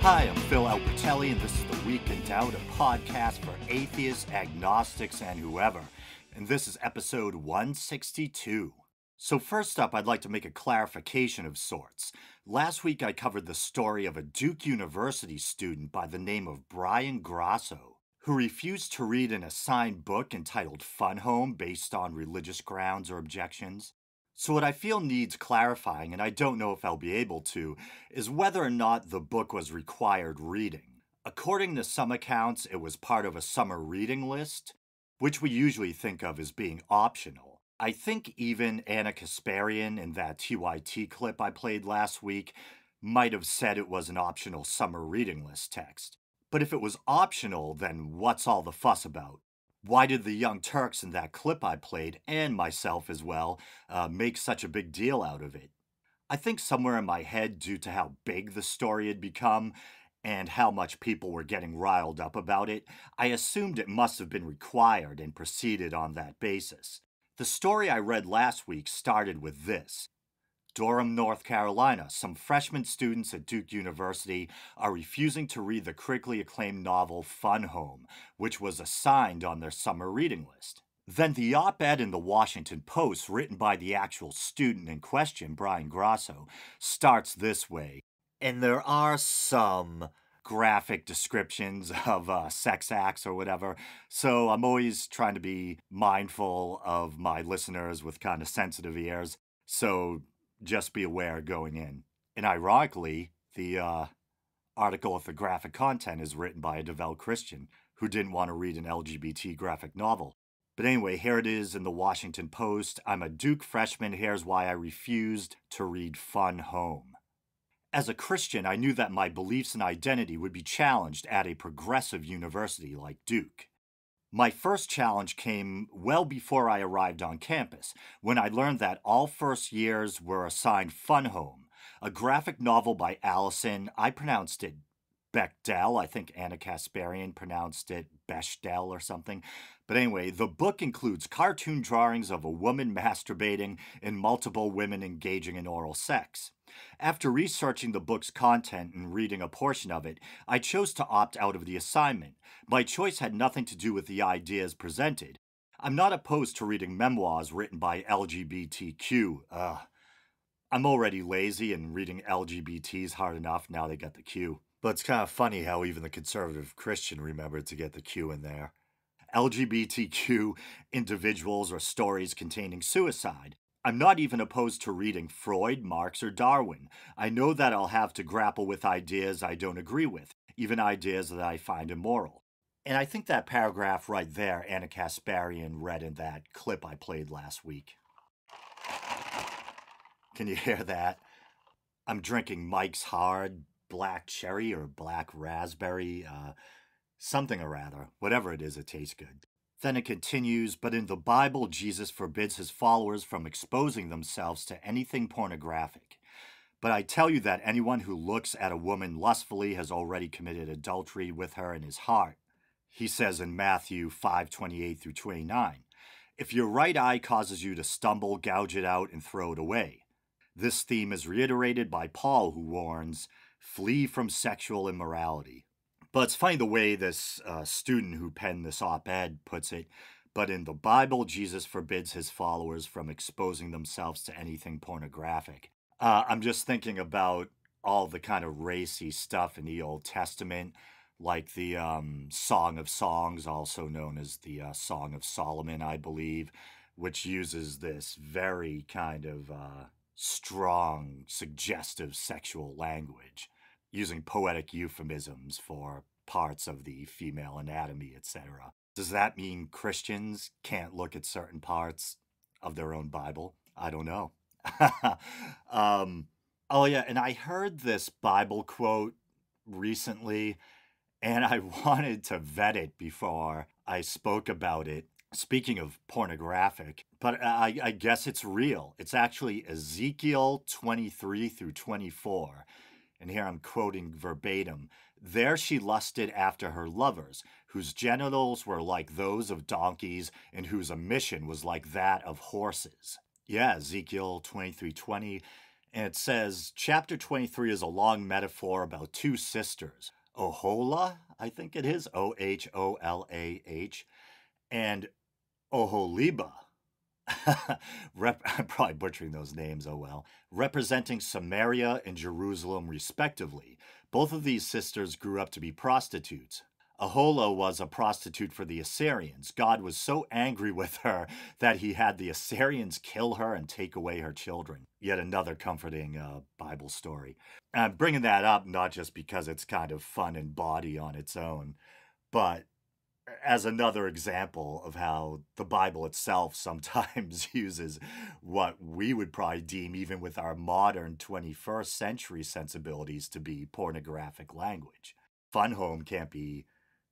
Hi, I'm Phil Albertelli, and this is The Week in Doubt, a podcast for atheists, agnostics, and whoever. And this is episode 162. So first up, I'd like to make a clarification of sorts. Last week, I covered the story of a Duke University student by the name of Brian Grasso, who refused to read an assigned book entitled Fun Home based on religious grounds or objections. So what I feel needs clarifying, and I don't know if I'll be able to, is whether or not the book was required reading. According to some accounts, it was part of a summer reading list, which we usually think of as being optional. I think even Anna Kasparian in that TYT clip I played last week might have said it was an optional summer reading list text. But if it was optional, then what's all the fuss about? Why did the Young Turks in that clip I played, and myself as well, make such a big deal out of it? I think somewhere in my head, due to how big the story had become and how much people were getting riled up about it, I assumed it must have been required and proceeded on that basis. The story I read last week started with this. Durham, North Carolina, some freshman students at Duke University are refusing to read the critically acclaimed novel Fun Home, which was assigned on their summer reading list. Then the op-ed in the Washington Post, written by the actual student in question, Brian Grasso, starts this way. And there are some graphic descriptions of sex acts or whatever, so I'm always trying to be mindful of my listeners with kind of sensitive ears. So just be aware going in. And ironically, the article with the graphic content is written by a devout Christian who didn't want to read an LGBT graphic novel. But anyway, here it is in the Washington Post. I'm a Duke freshman. Here's why I refused to read Fun Home. As a Christian, I knew that my beliefs and identity would be challenged at a progressive university like Duke. My first challenge came well before I arrived on campus, when I learned that all first years were assigned Fun Home, a graphic novel by Allison. I pronounced it Bechdel. I think Anna Kasparian pronounced it Bechdel or something. But anyway, the book includes cartoon drawings of a woman masturbating and multiple women engaging in oral sex. After researching the book's content and reading a portion of it, I chose to opt out of the assignment. My choice had nothing to do with the ideas presented. I'm not opposed to reading memoirs written by LGBTQ. I'm already lazy, and reading LGBT is hard enough now they got the Q. But it's kind of funny how even the conservative Christian remembered to get the Q in there. LGBTQ individuals or stories containing suicide. I'm not even opposed to reading Freud, Marx, or Darwin. I know that I'll have to grapple with ideas I don't agree with, even ideas that I find immoral. And I think that paragraph right there, Anna Kasparian read in that clip I played last week. Can you hear that? I'm drinking Mike's Hard Black Cherry or Black Raspberry, something or rather. Whatever it is, it tastes good. Then it continues, but in the Bible, Jesus forbids his followers from exposing themselves to anything pornographic. But I tell you that anyone who looks at a woman lustfully has already committed adultery with her in his heart. He says in Matthew 5:28 through 29, if your right eye causes you to stumble, gouge it out and throw it away. This theme is reiterated by Paul, who warns, flee from sexual immorality. But it's funny the way this student who penned this op-ed puts it. But in the Bible, Jesus forbids his followers from exposing themselves to anything pornographic. I'm just thinking about all the kind of racy stuff in the Old Testament, like the Song of Songs, also known as the Song of Solomon, I believe, which uses this very kind of strong, suggestive sexual language, using poetic euphemisms for parts of the female anatomy, etc. Does that mean Christians can't look at certain parts of their own Bible? I don't know. Oh yeah, and I heard this Bible quote recently, and I wanted to vet it before I spoke about it. Speaking of pornographic, but I guess it's real. It's actually Ezekiel 23 through 24. And here I'm quoting verbatim. There she lusted after her lovers, whose genitals were like those of donkeys and whose emission was like that of horses. Yeah, Ezekiel 23:20. And it says chapter 23 is a long metaphor about two sisters, Ohola, I think it is, OholaH, and Oholiba. I'm probably butchering those names, oh well. Representing Samaria and Jerusalem, respectively. Both of these sisters grew up to be prostitutes. Ahola was a prostitute for the Assyrians. God was so angry with her that he had the Assyrians kill her and take away her children. Yet another comforting Bible story. I'm bringing that up not just because it's kind of fun and bawdy on its own, but as another example of how the Bible itself sometimes uses what we would probably deem, even with our modern 21st century sensibilities, to be pornographic language. Fun Home can't be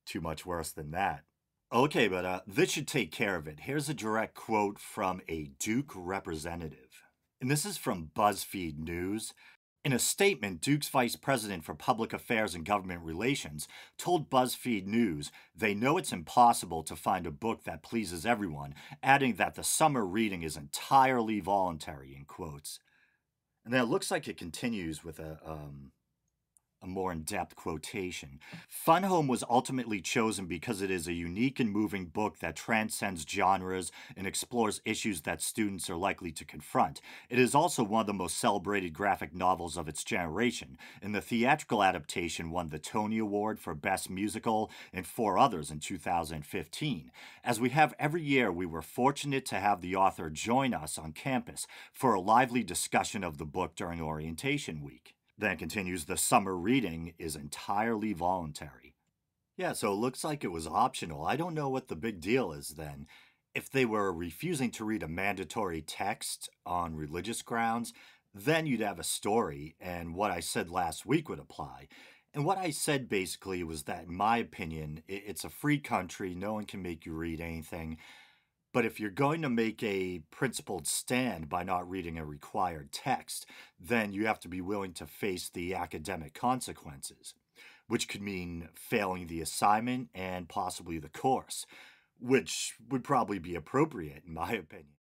too much worse than that. Okay, but this should take care of it. Here's a direct quote from a Duke representative. And this is from BuzzFeed News. In a statement, Duke's vice president for public affairs and government relations told BuzzFeed News they know it's impossible to find a book that pleases everyone, adding that the summer reading is entirely voluntary, in quotes. And then it looks like it continues with a more in-depth quotation. Fun Home was ultimately chosen because it is a unique and moving book that transcends genres and explores issues that students are likely to confront. It is also one of the most celebrated graphic novels of its generation, and the theatrical adaptation won the Tony Award for Best Musical and 4 others in 2015. As we have every year, we were fortunate to have the author join us on campus for a lively discussion of the book during orientation week. Then it continues, the summer reading is entirely voluntary. Yeah, so it looks like it was optional. I don't know what the big deal is then. If they were refusing to read a mandatory text on religious grounds, then you'd have a story, and what I said last week would apply. And what I said basically was that, in my opinion, it's a free country, no one can make you read anything. But if you're going to make a principled stand by not reading a required text, then you have to be willing to face the academic consequences, which could mean failing the assignment and possibly the course, which would probably be appropriate, in my opinion.